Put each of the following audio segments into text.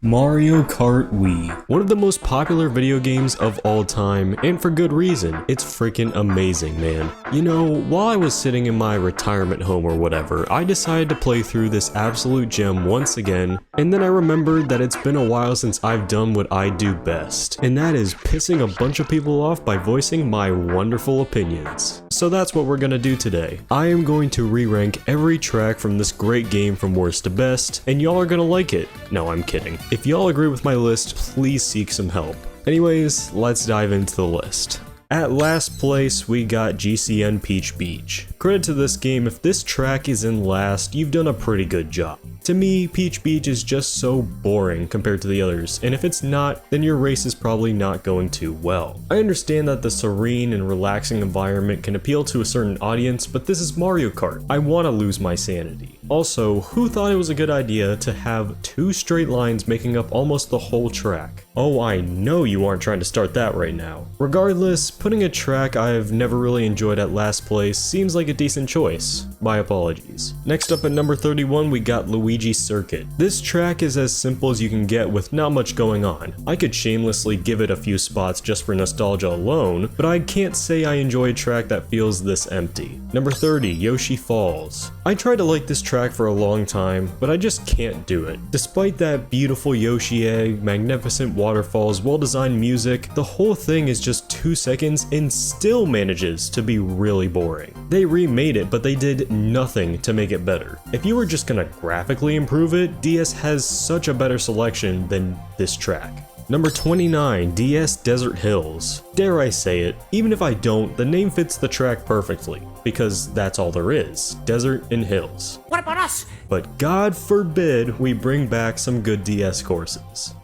Mario Kart Wii, one of the most popular video games of all time, and for good reason. It's freaking amazing, man. You know, while I was sitting in my retirement home or whatever, I decided to play through this absolute gem once again, and then I remembered that it's been a while since I've done what I do best, and that is pissing a bunch of people off by voicing my wonderful opinions. So that's what we're gonna do today. I am going to re-rank every track from this great game from worst to best, and y'all are gonna like it. No, I'm kidding. If y'all agree with my list, please seek some help. Anyways, let's dive into the list. At last place, we got GCN Peach Beach. Credit to this game, if this track is in last, you've done a pretty good job. To me, Peach Beach is just so boring compared to the others, and if it's not, then your race is probably not going too well. I understand that the serene and relaxing environment can appeal to a certain audience, but this is Mario Kart. I want to lose my sanity. Also, who thought it was a good idea to have two straight lines making up almost the whole track? Oh, I know you aren't trying to start that right now. Regardless, putting a track I've never really enjoyed at last place seems like a decent choice. My apologies. Next up at number 31, we got Luigi Circuit. This track is as simple as you can get with not much going on. I could shamelessly give it a few spots just for nostalgia alone, but I can't say I enjoy a track that feels this empty. Number 30, Yoshi Falls. I tried to like this track for a long time, but I just can't do it. Despite that beautiful Yoshi egg, magnificent waterfalls, well-designed music, the whole thing is just 2 seconds and still manages to be really boring. They remade it, but they did nothing to make it better. If you were just gonna graphically improve it, DS has such a better selection than this track. Number 29, DS Desert Hills. Dare I say it, even if I don't, the name fits the track perfectly, because that's all there is, desert and hills. What about us? But God forbid we bring back some good DS courses.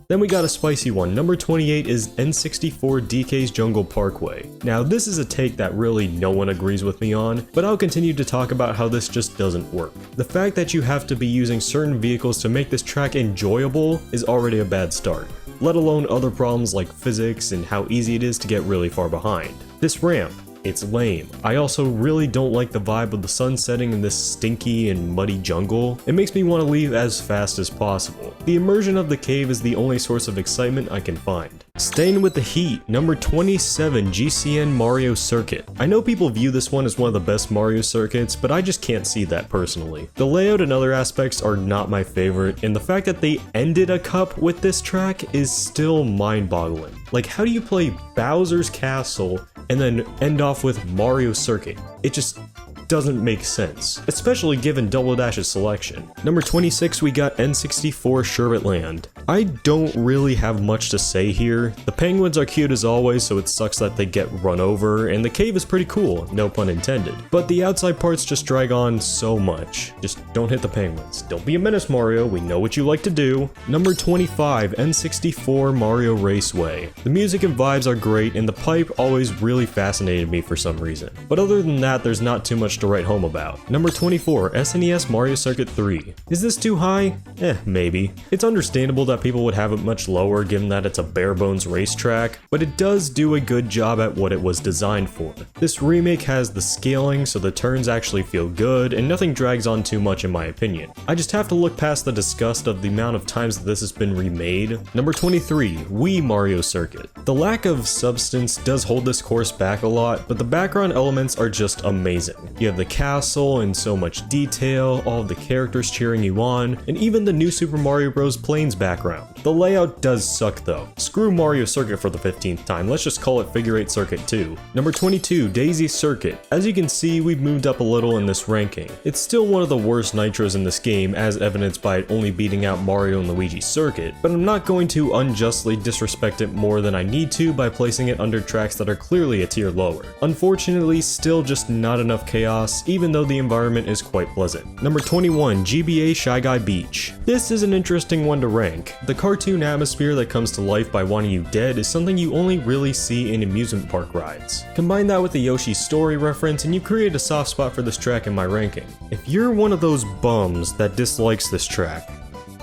Then we got a spicy one. Number 28 is N64 DK's Jungle Parkway. Now this is a take that really no one agrees with me on, but I'll continue to talk about how this just doesn't work. The fact that you have to be using certain vehicles to make this track enjoyable is already a bad start, let alone other problems like physics and how easy it is to get really far behind. This ramp, it's lame. I also really don't like the vibe of the sun setting in this stinky and muddy jungle. It makes me want to leave as fast as possible. The immersion of the cave is the only source of excitement I can find. Staying with the heat, number 27, GCN Mario Circuit. I know people view this one as one of the best Mario circuits, but I just can't see that personally. The layout and other aspects are not my favorite, and the fact that they ended a cup with this track is still mind-boggling. Like, how do you play Bowser's Castle and then end off with Mario Circuit? It just doesn't make sense, especially given Double Dash's selection. Number 26, we got N64 Sherbet Land. I don't really have much to say here. The penguins are cute as always, so it sucks that they get run over, and the cave is pretty cool, no pun intended. But the outside parts just drag on so much. Just don't hit the penguins. Don't be a menace, Mario, we know what you like to do. Number 25, N64 Mario Raceway. The music and vibes are great, and the pipe always really fascinated me for some reason. But other than that, there's not too much to write home about. Number 24, SNES Mario Circuit 3. Is this too high? Maybe. It's understandable that people would have it much lower given that it's a bare bones racetrack, but it does do a good job at what it was designed for. This remake has the scaling so the turns actually feel good and nothing drags on too much in my opinion. I just have to look past the disgust of the amount of times that this has been remade. Number 23, Wii Mario Circuit. The lack of substance does hold this course back a lot, but the background elements are just amazing. You have the castle and so much detail, all of the characters cheering you on, and even the new Super Mario Bros. Plains background. The layout does suck though. Screw Mario Circuit for the 15th time, let's just call it Figure 8 Circuit 2. Number 22, Daisy Circuit. As you can see, we've moved up a little in this ranking. It's still one of the worst nitros in this game, as evidenced by it only beating out Mario and Luigi Circuit, but I'm not going to unjustly disrespect it more than I need to by placing it under tracks that are clearly a tier lower. Unfortunately, still just not enough chaos, even though the environment is quite pleasant. Number 21, GBA Shy Guy Beach. This is an interesting one to rank. The cartoon atmosphere that comes to life by wanting you dead is something you only really see in amusement park rides. Combine that with the Yoshi story reference and you create a soft spot for this track in my ranking. If you're one of those bums that dislikes this track,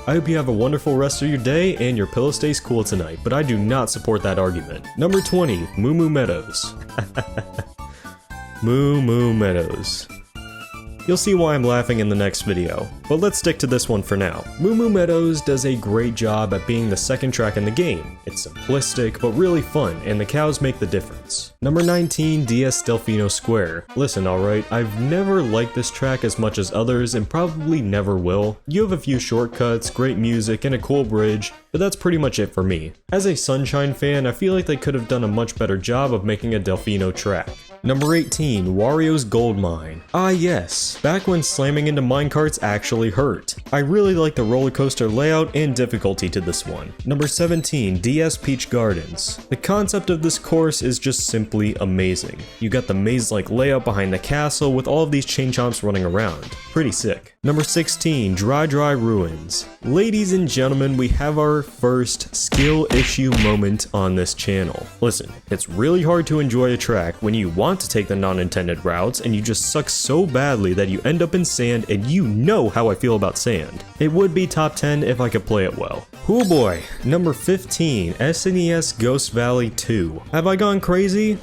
I hope you have a wonderful rest of your day and your pillow stays cool tonight, but I do not support that argument. Number 20, Moo Moo Meadows. Moo Moo Meadows. You'll see why I'm laughing in the next video, but let's stick to this one for now. Moo Moo Meadows does a great job at being the second track in the game. It's simplistic, but really fun, and the cows make the difference. Number 19, DS Delfino Square. Listen, alright, I've never liked this track as much as others, and probably never will. You have a few shortcuts, great music, and a cool bridge, but that's pretty much it for me. As a Sunshine fan, I feel like they could have done a much better job of making a Delfino track. Number 18, Wario's Gold Mine. Ah yes, back when slamming into minecarts actually hurt. I really like the roller coaster layout and difficulty to this one. Number 17, DS Peach Gardens. The concept of this course is just simply amazing. You got the maze-like layout behind the castle with all of these chain chomps running around. Pretty sick. Number 16, Dry Ruins. Ladies and gentlemen, we have our first skill issue moment on this channel. Listen, it's really hard to enjoy a track when you want to take the non-intended routes and you just suck so badly that you end up in sand, and you know how I feel about sand. It would be top 10 if I could play it well. Oh boy. Number 15, SNES Ghost Valley 2. Have I gone crazy?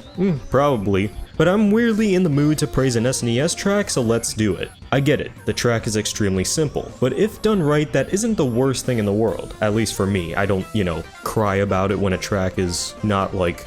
Probably. But I'm weirdly in the mood to praise an SNES track, so let's do it. I get it, the track is extremely simple, but if done right, that isn't the worst thing in the world. At least for me. I don't, cry about it when a track is not like...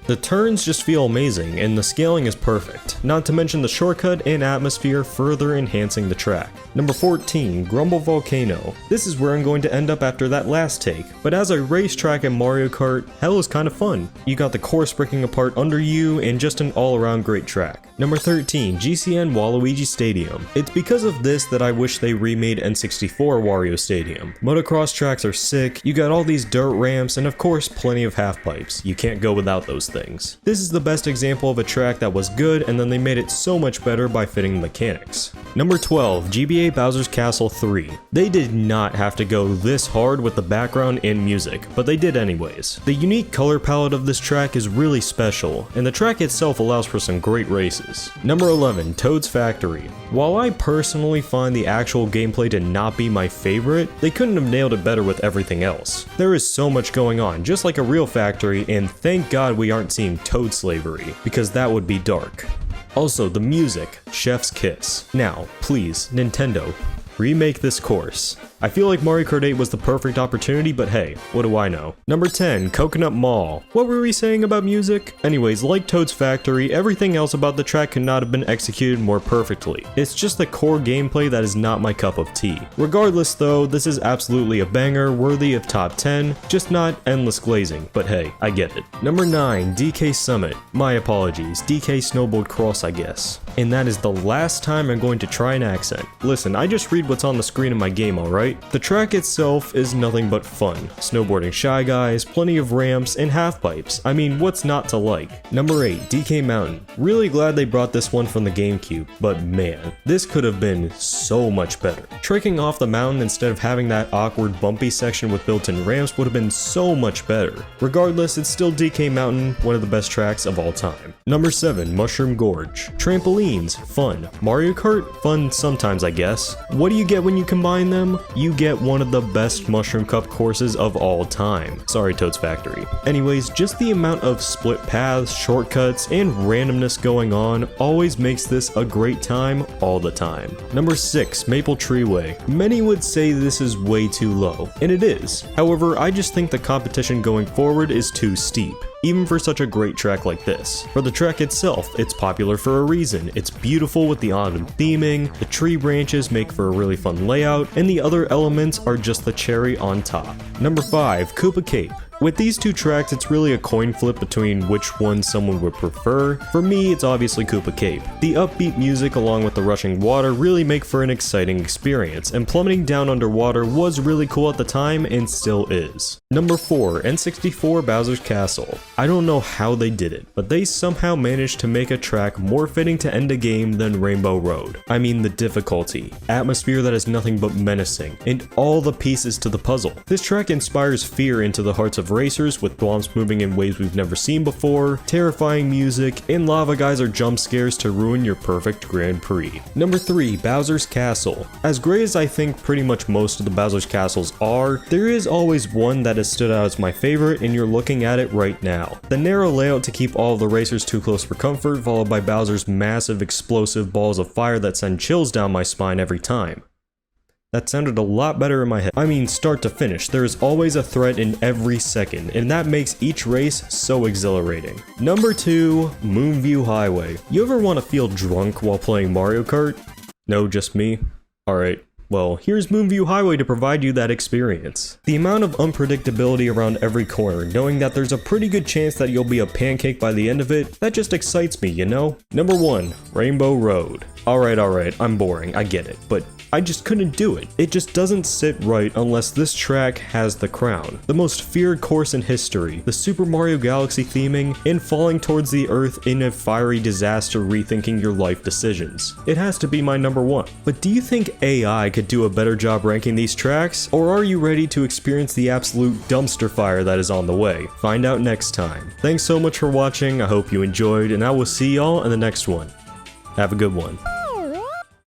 The turns just feel amazing, and the scaling is perfect, not to mention the shortcut and atmosphere further enhancing the track. Number 14, Grumble Volcano. This is where I'm going to end up after that last take, but as a racetrack in Mario Kart, hell is kind of fun. You got the course breaking apart under you, and just an all-around great track. Number 13, GCN Waluigi Stadium. It's because of this that I wish they remade N64 Wario Stadium. Motocross tracks are sick, you got all these dirt ramps, and of course plenty of half pipes. You can't go without those things. This is the best example of a track that was good and then they made it so much better by fitting the mechanics. Number 12, GBA Bowser's Castle 3. They did not have to go this hard with the background and music, but they did anyways. The unique color palette of this track is really special, and the track itself allows for some great races. Number 11, Toad's Factory. While I personally find the actual gameplay to not be my favorite, they couldn't have nailed it better with everything else. There is so much going on, just like a real factory, and thank God we aren't seeing Toad slavery, because that would be dark. Also, the music, chef's kiss. Now, please, Nintendo, remake this course. I feel like Mario Kart 8 was the perfect opportunity, but hey, what do I know? Number 10, Coconut Mall. What were we saying about music? Anyways, like Toad's Factory, everything else about the track could not have been executed more perfectly. It's just the core gameplay that is not my cup of tea. Regardless though, this is absolutely a banger, worthy of top 10, just not endless glazing, but hey, I get it. Number 9, DK Summit. My apologies, DK Snowboard Cross I guess. And that is the last time I'm going to try an accent. Listen, I just read what's on the screen in my game, alright? The track itself is nothing but fun. Snowboarding Shy Guys, plenty of ramps, and half pipes. I mean, what's not to like? Number 8, DK Mountain. Really glad they brought this one from the GameCube, but man, this could have been so much better. Trekking off the mountain instead of having that awkward bumpy section with built-in ramps would have been so much better. Regardless, it's still DK Mountain, one of the best tracks of all time. Number 7, Mushroom Gorge. Trampolines, fun. Mario Kart, fun sometimes I guess. What do you get when you combine them? You get one of the best Mushroom Cup courses of all time. Sorry, Toad's Factory. Anyways, just the amount of split paths, shortcuts, and randomness going on always makes this a great time all the time. Number 6, Maple Treeway. Many would say this is way too low, and it is. However, I just think the competition going forward is too steep, even for such a great track like this. For the track itself, it's popular for a reason. It's beautiful with the autumn theming, the tree branches make for a really fun layout, and the other elements are just the cherry on top. Number 5, Koopa Cape. With these two tracks, it's really a coin flip between which one someone would prefer. For me, it's obviously Koopa Cape. The upbeat music along with the rushing water really make for an exciting experience, and plummeting down underwater was really cool at the time and still is. Number 4, N64 Bowser's Castle. I don't know how they did it, but they somehow managed to make a track more fitting to end a game than Rainbow Road. I mean the difficulty, atmosphere that is nothing but menacing, and all the pieces to the puzzle. This track inspires fear into the hearts of of racers with thwomps moving in ways we've never seen before, terrifying music, and lava guys or jump scares to ruin your perfect Grand Prix. Number 3, Bowser's Castle. As great as I think pretty much most of the Bowser's Castles are, there is always one that has stood out as my favorite, and you're looking at it right now. The narrow layout to keep all of the racers too close for comfort, followed by Bowser's massive explosive balls of fire that send chills down my spine every time. That sounded a lot better in my head. I mean, start to finish, there is always a threat in every second, and that makes each race so exhilarating. Number 2, Moonview Highway. You ever want to feel drunk while playing Mario Kart? No, just me? Alright. Well, here's Moonview Highway to provide you that experience. The amount of unpredictability around every corner, knowing that there's a pretty good chance that you'll be a pancake by the end of it, that just excites me, you know? Number 1, Rainbow Road. Alright, I'm boring, I get it, but I just couldn't do it. It just doesn't sit right unless this track has the crown. The most feared course in history, the Super Mario Galaxy theming, and falling towards the earth in a fiery disaster rethinking your life decisions. It has to be my number 1. But do you think AI could do a better job ranking these tracks? Or are you ready to experience the absolute dumpster fire that is on the way? Find out next time. Thanks so much for watching, I hope you enjoyed, and I will see y'all in the next one. Have a good one.